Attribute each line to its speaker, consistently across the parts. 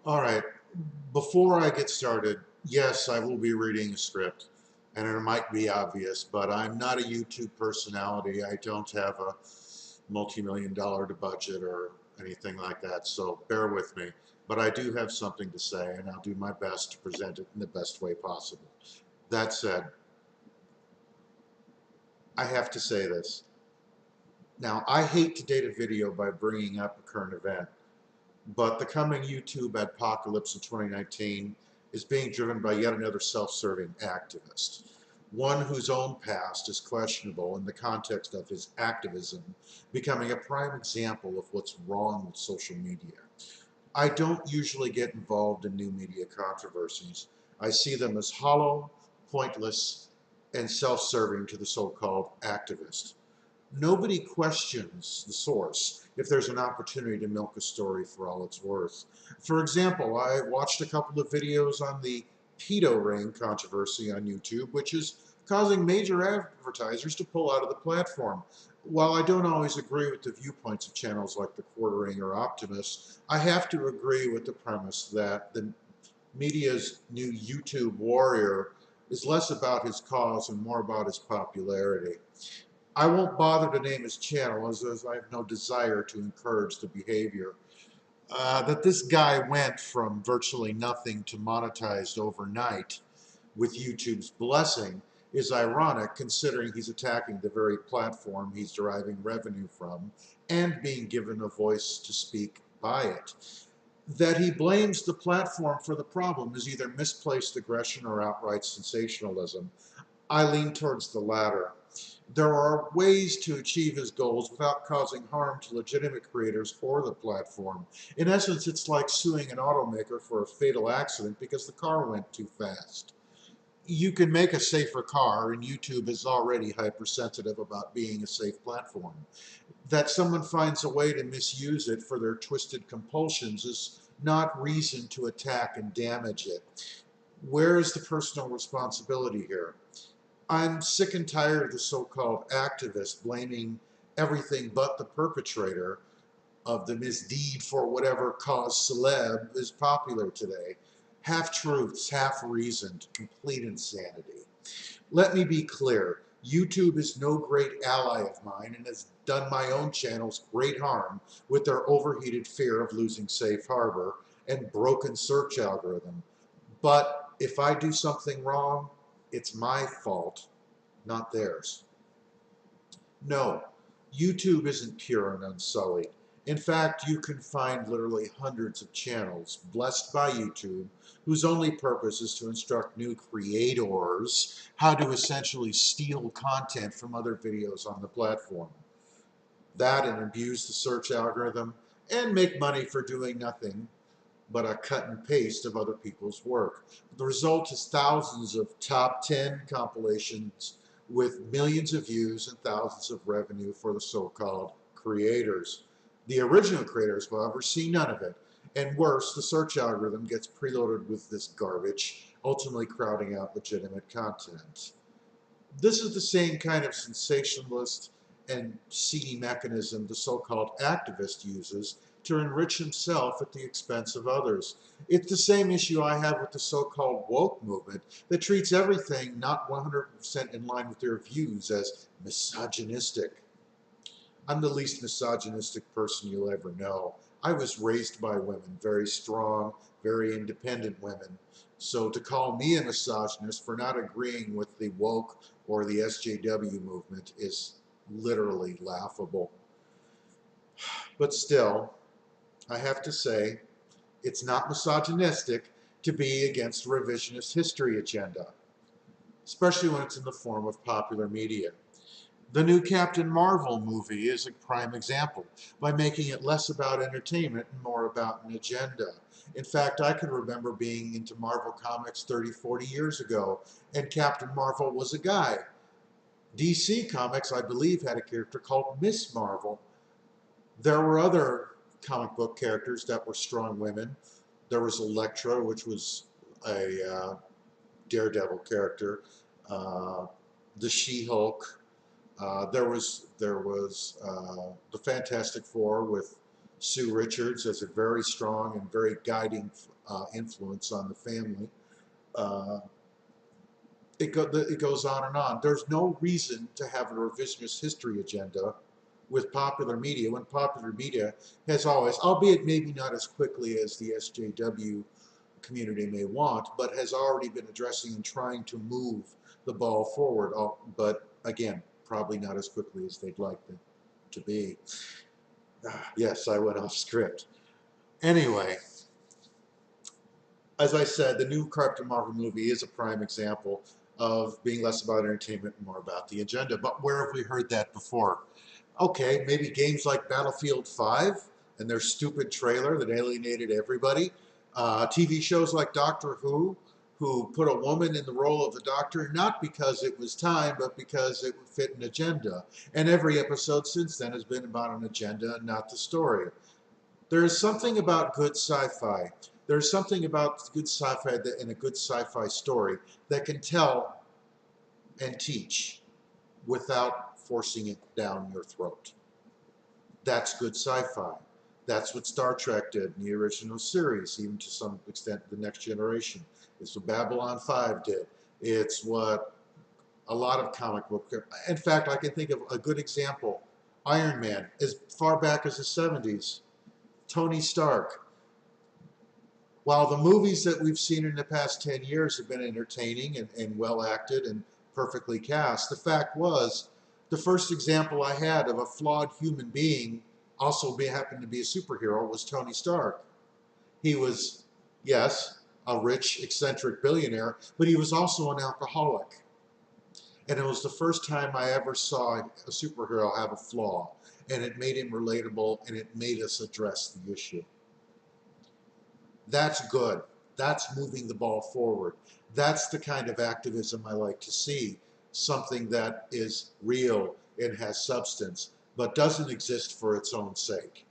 Speaker 1: All right. Before I get started, yes, I will be reading a script, and it might be obvious, but I'm not a YouTube personality. I don't have a multi-million-dollar budget or anything like that, so bear with me. But I do have something to say, and I'll do my best to present it in the best way possible. That said, I have to say this. Now, I hate to date a video by bringing up a current event, but the coming YouTube Adpocalypse in 2019 is being driven by yet another self-serving activist, one whose own past is questionable in the context of his activism, becoming a prime example of what's wrong with social media. I don't usually get involved in new media controversies. I see them as hollow, pointless, and self-serving to the so-called activist. Nobody questions the source if there's an opportunity to milk a story for all it's worth. For example, I watched a couple of videos on the pedo ring controversy on YouTube, which is causing major advertisers to pull out of the platform. While I don't always agree with the viewpoints of channels like the Quartering or Optimist, I have to agree with the premise that the media's new YouTube warrior is less about his cause and more about his popularity. I won't bother to name his channel as I have no desire to encourage the behavior. That this guy went from virtually nothing to monetized overnight with YouTube's blessing is ironic considering he's attacking the very platform he's deriving revenue from and being given a voice to speak by it. That he blames the platform for the problem is either misplaced aggression or outright sensationalism. I lean towards the latter. There are ways to achieve his goals without causing harm to legitimate creators or the platform. In essence, it's like suing an automaker for a fatal accident because the car went too fast. You can make a safer car, and YouTube is already hypersensitive about being a safe platform. That someone finds a way to misuse it for their twisted compulsions is not reason to attack and damage it. Where is the personal responsibility here? I'm sick and tired of the so-called activists blaming everything but the perpetrator of the misdeed for whatever cause celeb is popular today. Half-truths, half-reasoned, complete insanity. Let me be clear, YouTube is no great ally of mine and has done my own channels great harm with their overheated fear of losing safe harbor and broken search algorithm. But if I do something wrong, it's my fault, not theirs. No, YouTube isn't pure and unsullied. In fact, you can find literally hundreds of channels blessed by YouTube whose only purpose is to instruct new creators how to essentially steal content from other videos on the platform. That and abuse the search algorithm and make money for doing nothing but a cut and paste of other people's work. The result is thousands of top 10 compilations with millions of views and thousands of revenue for the so-called creators. The original creators, however, see none of it. And worse, the search algorithm gets preloaded with this garbage, ultimately crowding out legitimate content. This is the same kind of sensationalist and seedy mechanism the so-called activist uses to enrich himself at the expense of others. It's the same issue I have with the so-called woke movement that treats everything not 100% in line with their views as misogynistic. I'm the least misogynistic person you'll ever know. I was raised by women, very strong, very independent women. So to call me a misogynist for not agreeing with the woke or the SJW movement is literally laughable. But still, I have to say, it's not misogynistic to be against the revisionist history agenda, especially when it's in the form of popular media. The new Captain Marvel movie is a prime example by making it less about entertainment and more about an agenda. In fact, I can remember being into Marvel Comics 30, 40 years ago, and Captain Marvel was a guy. DC Comics, I believe, had a character called Miss Marvel. There were other comic book characters that were strong women. There was Elektra, which was a Daredevil character. The She-Hulk. There was the Fantastic Four with Sue Richards as a very strong and very guiding influence on the family. Uh, it goes on and on. There's no reason to have a revisionist history agenda with popular media when popular media has always, albeit maybe not as quickly as the SJW community may want, but has already been addressing and trying to move the ball forward, but again, probably not as quickly as they'd like them to be. Yes, I went off script. Anyway, as I said, the new Captain Marvel movie is a prime example of being less about entertainment and more about the agenda. But where have we heard that before? Okay, maybe games like Battlefield 5 and their stupid trailer that alienated everybody. TV shows like Doctor Who put a woman in the role of the Doctor, not because it was time, but because it would fit an agenda. And every episode since then has been about an agenda, not the story. There is something about good sci-fi. There's something about good sci-fi and a good sci-fi story that can tell and teach without forcing it down your throat. That's good sci-fi. That's what Star Trek did in the original series, even to some extent The Next Generation. It's what Babylon 5 did. It's what a lot of comic book... In fact, I can think of a good example. Iron Man, as far back as the 70s. Tony Stark. While the movies that we've seen in the past 10 years have been entertaining and well acted and perfectly cast, the fact was, the first example I had of a flawed human being also happened to be a superhero was Tony Stark. He was, yes, a rich, eccentric billionaire, but he was also an alcoholic. And it was the first time I ever saw a superhero have a flaw, and it made him relatable, and it made us address the issue. That's good. That's moving the ball forward. That's the kind of activism I like to see. Something that is real and has substance, but doesn't exist for its own sake.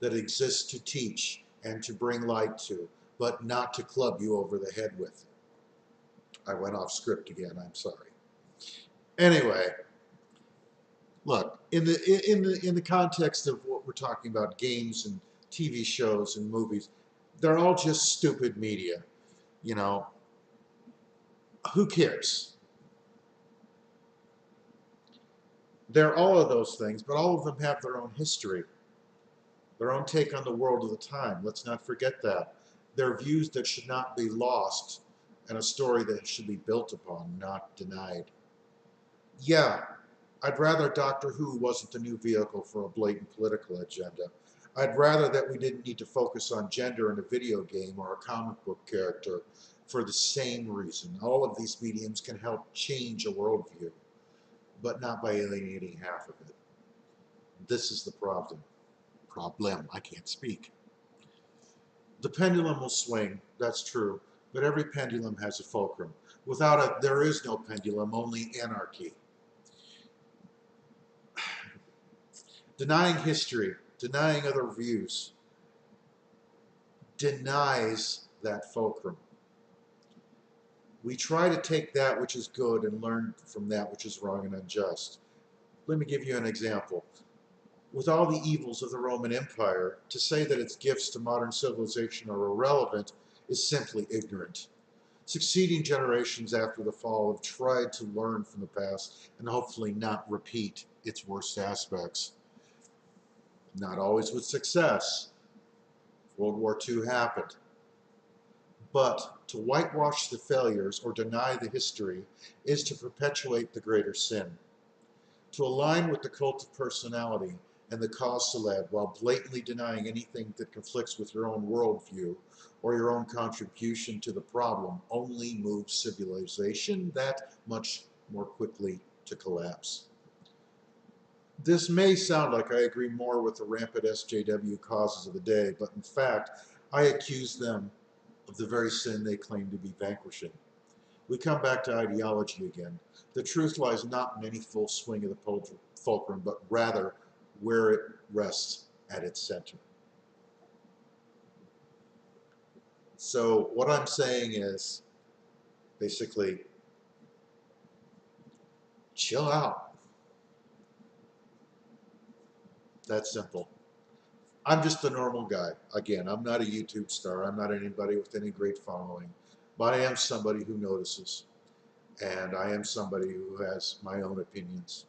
Speaker 1: That exists to teach and to bring light to, but not to club you over the head with. I went off script again, I'm sorry. Anyway, look, in the context of what we're talking about, games and TV shows and movies, they're all just stupid media. You know, who cares? They're all of those things, but all of them have their own history, their own take on the world of the time. Let's not forget that. They're views that should not be lost and a story that should be built upon, not denied. Yeah, I'd rather Doctor Who wasn't the new vehicle for a blatant political agenda. I'd rather that we didn't need to focus on gender in a video game or a comic book character for the same reason. All of these mediums can help change a worldview, but not by alienating half of it. This is the problem. I can't speak. The pendulum will swing, that's true, but every pendulum has a fulcrum. Without it, there is no pendulum, only anarchy. Denying history, denying other views, denies that fulcrum. We try to take that which is good and learn from that which is wrong and unjust. Let me give you an example. With all the evils of the Roman Empire, to say that its gifts to modern civilization are irrelevant is simply ignorant. Succeeding generations after the fall have tried to learn from the past and hopefully not repeat its worst aspects. Not always with success. World War II happened. But to whitewash the failures or deny the history is to perpetuate the greater sin. To align with the cult of personality and the cause célèbre while blatantly denying anything that conflicts with your own worldview or your own contribution to the problem only moves civilization that much more quickly to collapse. This may sound like I agree more with the rampant SJW causes of the day, but in fact, I accuse them of the very sin they claim to be vanquishing. We come back to ideology again. The truth lies not in any full swing of the fulcrum, but rather where it rests at its center. So what I'm saying is, basically, chill out. That's simple. I'm just a normal guy. Again, I'm not a YouTube star. I'm not anybody with any great following. But I am somebody who notices. And I am somebody who has my own opinions.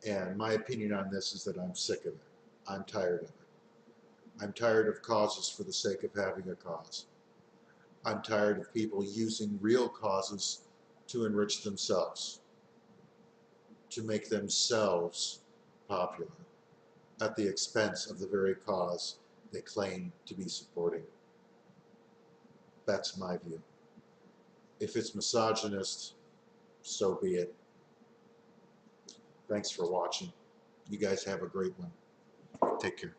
Speaker 1: And my opinion on this is that I'm sick of it. I'm tired of it. I'm tired of causes for the sake of having a cause. I'm tired of people using real causes to enrich themselves, to make themselves popular at the expense of the very cause they claim to be supporting. That's my view. If it's misogynist, so be it. Thanks for watching. You guys have a great one. Take care.